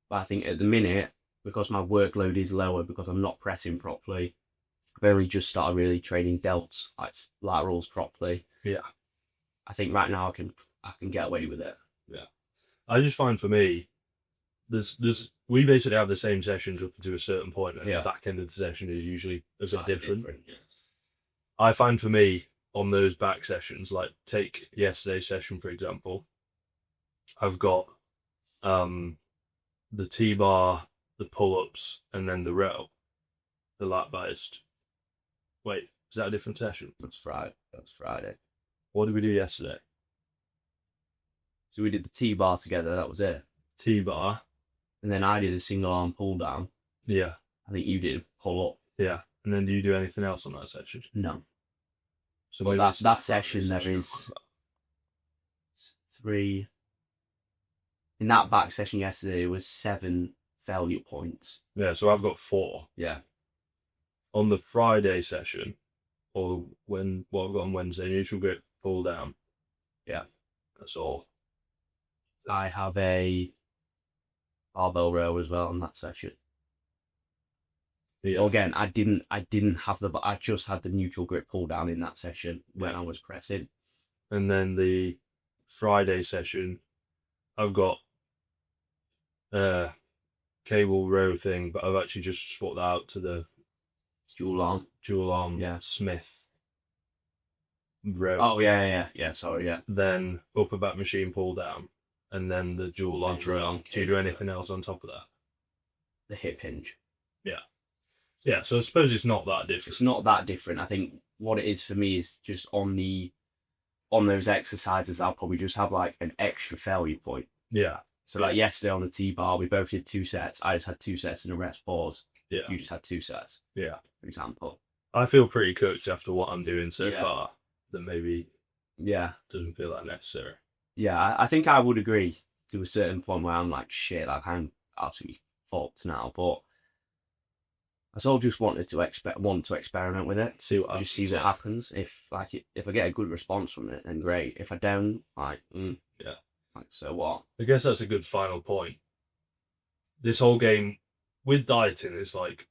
S2: But I think at the minute, because my workload is lower, because I'm not pressing properly, I've only just started really training delts, like laterals properly.
S1: Yeah.
S2: I think right now I can get away with it.
S1: Yeah. I just find for me, we basically have the same sessions up to a certain point, and the back end of the session is usually a bit different. I find for me, on those back sessions, like take yesterday's session for example, I've got the T-bar, the pull-ups, and then the row, the lat biased. Wait, is that a different session?
S2: That's Friday.
S1: What did we do yesterday?
S2: So we did the T-bar together, that was it.
S1: T-bar.
S2: And then I did a single arm pull down.
S1: Yeah.
S2: I think you did pull up.
S1: Yeah. And then do you do anything else on that session?
S2: No.
S1: So
S2: that session there is 3. In that back session yesterday, it was 7 failure points.
S1: Yeah, so I've got 4.
S2: Yeah.
S1: On the Friday session, or what I've got on Wednesday, neutral grip, pull down.
S2: Yeah.
S1: That's all.
S2: I have a barbell row as well on that session.
S1: Yeah.
S2: Again, I didn't have I just had the neutral grip pull down in that session when I was pressing.
S1: And then the Friday session, I've got cable row thing, but I've actually just swapped that out to the
S2: Dual arm.
S1: dual arm
S2: Yeah.
S1: Smith row.
S2: Oh yeah. Sorry, yeah.
S1: Then upper back machine pull down, and then the dual arm
S2: Dual
S1: row.
S2: arm
S1: Do you do anything else on top of that?
S2: The hip hinge.
S1: Yeah, so I suppose it's not that different.
S2: It's not that different. I think what it is for me is just on those exercises, I'll probably just have like an extra failure point.
S1: Yeah,
S2: So like yesterday on the T-bar, we both did 2 sets. I just had 2 sets in a rest pause.
S1: yeah,
S2: You just had 2 sets,
S1: yeah.
S2: for example.
S1: I feel pretty coached after what I'm doing so
S2: Yeah.
S1: far that maybe
S2: Yeah.
S1: doesn't feel that necessary.
S2: Yeah, I think I would agree to a certain point where I'm like, shit, like I'm absolutely fucked now. But I sort of just want to experiment with it.
S1: See what
S2: Just see what happens. If I get a good response from it, then great. If I don't, like,
S1: Yeah.
S2: like so what?
S1: I guess that's a good final point. This whole game with dieting is like,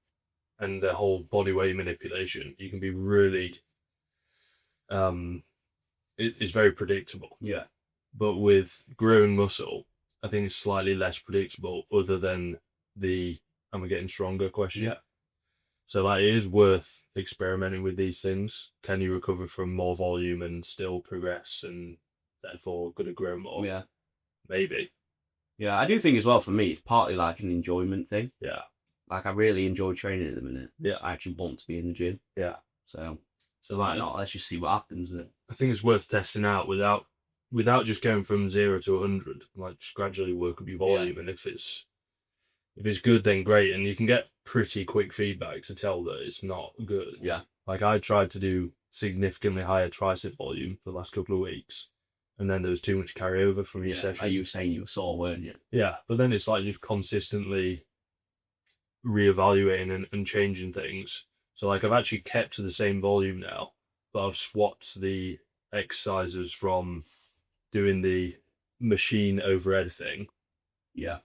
S1: and the whole body weight manipulation, you can be really, it's very predictable.
S2: Yeah.
S1: But with growing muscle, I think it's slightly less predictable, other than the "am I getting stronger" question.
S2: Yeah.
S1: So like, it is worth experimenting with these things. Can you recover from more volume and still progress, and therefore going to grow more?
S2: Yeah.
S1: Maybe.
S2: Yeah, I do think as well for me, it's partly like an enjoyment thing.
S1: Yeah.
S2: Like I really enjoy training at the minute.
S1: Yeah.
S2: I actually want to be in the gym.
S1: Yeah.
S2: So
S1: So
S2: why
S1: like,
S2: not? Let's just see what happens with it.
S1: I think it's worth testing out without just going from 0 to 100. Like, just gradually work up your volume, and if it's good, then great, and you can get pretty quick feedback to tell that it's not good.
S2: Yeah.
S1: Like, I tried to do significantly higher tricep volume for the last couple of weeks, and then there was too much carryover from each session.
S2: Like you were saying you were sore, weren't you?
S1: Yeah, but then it's like just consistently reevaluating and changing things. So like, I've actually kept to the same volume now, but I've swapped the exercises from doing the machine overhead thing
S2: Yeah.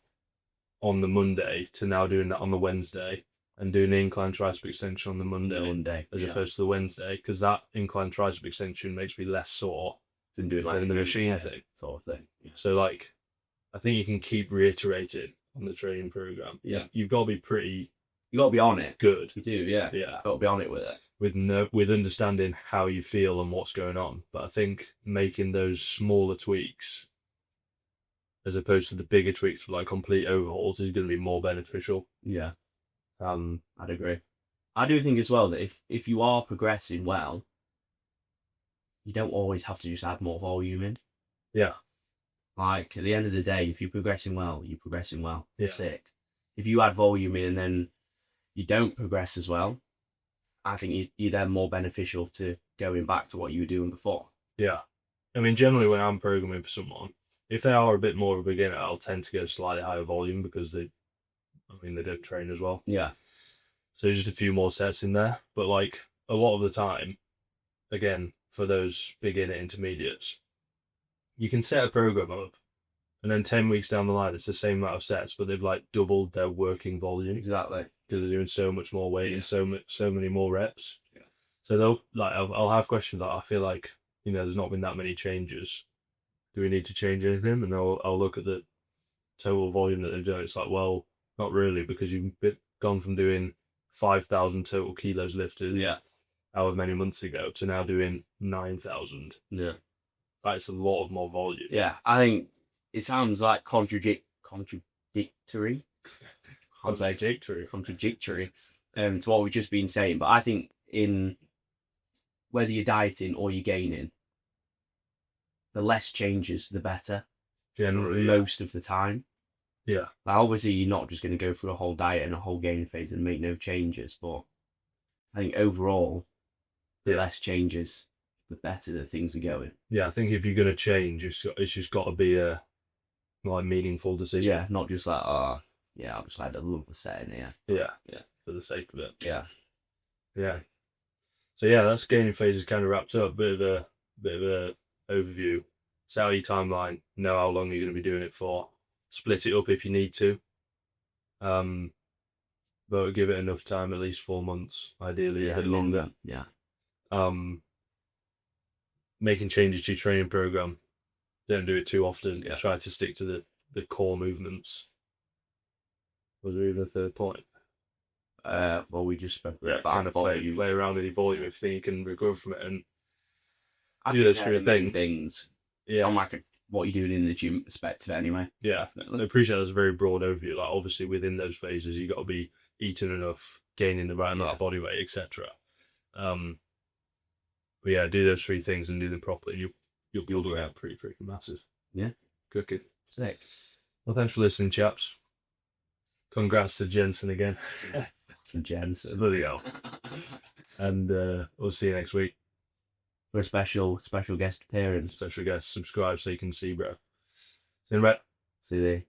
S1: on the Monday to now doing that on the Wednesday, and doing the incline tricep extension on the Monday, as opposed to the Wednesday, because that incline tricep extension makes me less sore
S2: than doing like
S1: than the machine thing.
S2: sort of thing. Yeah.
S1: So like, I think you can keep reiterating on the training program.
S2: Yeah.
S1: You've got to be pretty
S2: You got to be on it.
S1: good.
S2: You do, yeah.
S1: Yeah.
S2: Got to be on it with it.
S1: With understanding how you feel and what's going on. But I think making those smaller tweaks, as opposed to the bigger tweaks for like complete overhauls, is going to be more beneficial.
S2: Yeah.
S1: I'd
S2: agree. I do think as well that if you are progressing well, you don't always have to just add more volume in.
S1: Yeah.
S2: Like at the end of the day, if you're progressing well, you're progressing well.
S1: Yeah.
S2: Sick. If you add volume in and then you don't progress as well, I think you're then more beneficial to going back to what you were doing before.
S1: Yeah. I mean, generally when I'm programming for someone, if they are a bit more of a beginner, I'll tend to go slightly higher volume because they don't train as well.
S2: Yeah.
S1: So just a few more sets in there. But like, a lot of the time, again, for those beginner intermediates, you can set a program up, and then 10 weeks down the line, it's the same amount of sets, but they've like doubled their working volume.
S2: Exactly.
S1: Because they're doing so much more weight and so many more reps.
S2: Yeah.
S1: So they'll like, I'll have questions like, I feel like, there's not been that many changes. Do we need to change anything? And I'll look at the total volume that they've done. It's like, well, not really, because you've gone from doing 5,000 total kilos lifted, however many months ago, to now doing 9,000.
S2: Yeah.
S1: That's a lot of more volume.
S2: Yeah, I think it sounds like contradictory. Contradictory to what we've just been saying, but I think in whether you're dieting or you're gaining, the less changes the better,
S1: Generally,
S2: most of the time.
S1: Yeah.
S2: Like obviously you're not just going to go through a whole diet and a whole gain phase and make no changes, but I think overall the less changes the better that things are going.
S1: Yeah, I think if you're going to change, it's just got to be a like meaningful decision.
S2: Yeah, not just like, I'll just like love the setting here.
S1: Yeah, for the sake of it.
S2: Yeah.
S1: So yeah, that's gaining phase is kind of wrapped up. Bit of a overview. Set out your timeline. Know how long you're going to be doing it for. Split it up if you need to. But give it enough time, at least 4 months, ideally.
S2: A bit longer. Yeah.
S1: Making changes to your training program. Don't do it too often.
S2: Yeah.
S1: Try to stick to the core movements. Was there even a third point?
S2: Well, we just spoke
S1: Yeah,
S2: about
S1: kind of
S2: volume.
S1: play around with your volume if you can recover from it and
S2: I
S1: do
S2: think
S1: those
S2: they're
S1: three
S2: the main
S1: things.
S2: things on like what you're doing in the gym perspective anyway.
S1: Yeah, I
S2: Definitely.
S1: appreciate that's a very broad overview. Like obviously within those phases, you got to be eating enough, gaining the right amount of body weight, etc. But yeah, do those three things and do them properly. You'll build it out pretty freaking massive.
S2: Yeah.
S1: Cooking.
S2: Sick.
S1: Well, thanks for listening, chaps. Congrats to Jensen again.
S2: Jensen.
S1: Bloody hell. And we'll see you next week.
S2: For a special guest appearance.
S1: Special guest, subscribe so you can see, bro. See you in a bit.
S2: See you there.